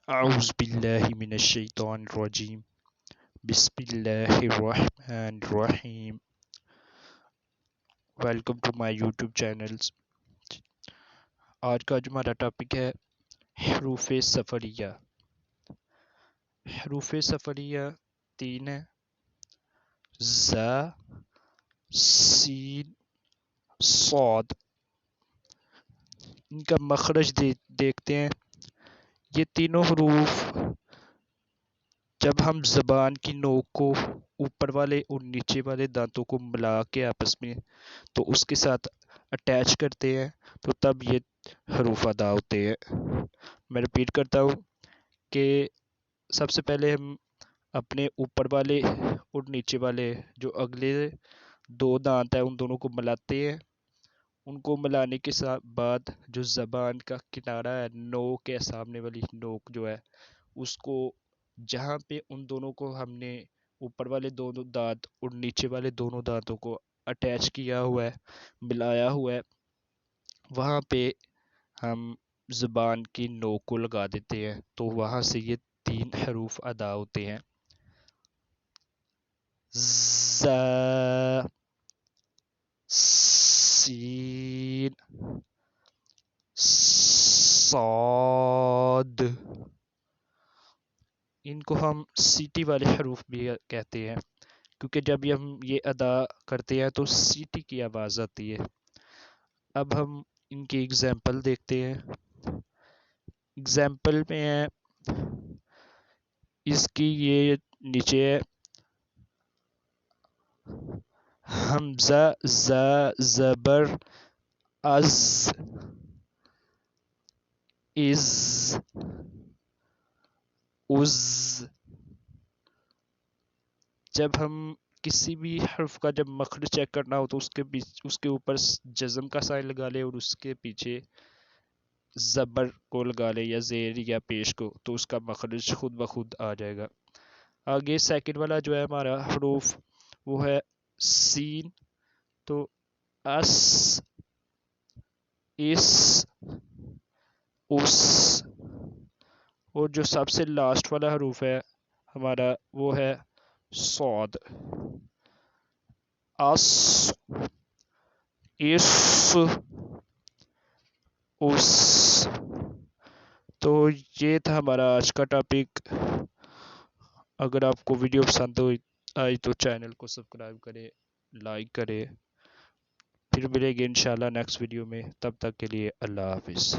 أعوذ بالله من الشيطان الرجيم بسم الله الرحمن الرحیم. Welcome to my YouTube channels. آج کا جو ہمارا ٹاپک ہے حروف سفریہ. حروف سفریہ تین ہیں: ز، سین، صاد. ان کا مخرج دیکھتے ہیں. یہ تینوں حروف جب ہم زبان کی نوک کو اوپر والے اور نیچے والے دانتوں کو ملا کے آپس میں تو اس کے ساتھ اٹیچ کرتے ہیں تو تب یہ حروف ادا ہوتے ہیں. میں رپیٹ کرتا ہوں کہ سب سے پہلے ہم اپنے اوپر والے اور نیچے والے جو اگلے دو دانت ہیں ان دونوں کو ملاتے ہیں. ان کو ملانے کے بعد جو زبان کا کنارہ ہے، نوک ہے، سامنے والی نوک جو ہے، اس کو جہاں پہ ان دونوں کو ہم نے اوپر والے دونوں دانت اور نیچے والے دونوں دانتوں کو اٹیچ کیا ہوا ہے، ملایا ہوا ہے، وہاں پہ ہم زبان کی نوک کو لگا دیتے ہیں تو وہاں سے یہ تین حروف ادا ہوتے ہیں: ز، سین، صاد. ان کو ہم سیٹی والے حروف بھی کہتے ہیں کیونکہ جب ہم یہ ادا کرتے ہیں تو سیٹی کی آواز آتی ہے. اب ہم ان کی اگزامپل دیکھتے ہیں. اگزامپل میں ہے اس کی، یہ نیچے ہے حمزہ، ز، زبر، از، از، از. جب ہم کسی بھی حرف کا جب مخرج چیک کرنا ہو تو اس کے اوپر جزم کا سائن لگا لے اور اس کے پیچھے زبر کو لگا لے یا زیر یا پیش کو تو اس کا مخرج خود بخود آ جائے گا. آگے سیکنڈ والا جو ہے ہمارا حروف وہ ہے سین. تو اس، اس، اس. اور جو سب سے لاسٹ والا حروف ہے ہمارا وہ ہے صاد. اس، اس، اس. تو یہ تھا ہمارا آج کا ٹاپک. اگر آپ کو ویڈیو پسند آئی تو چینل کو سبسکرائب کرے، لائک کرے. پھر ملیں گے انشاءاللہ نیکسٹ ویڈیو میں. تب تک کے لیے اللہ حافظ.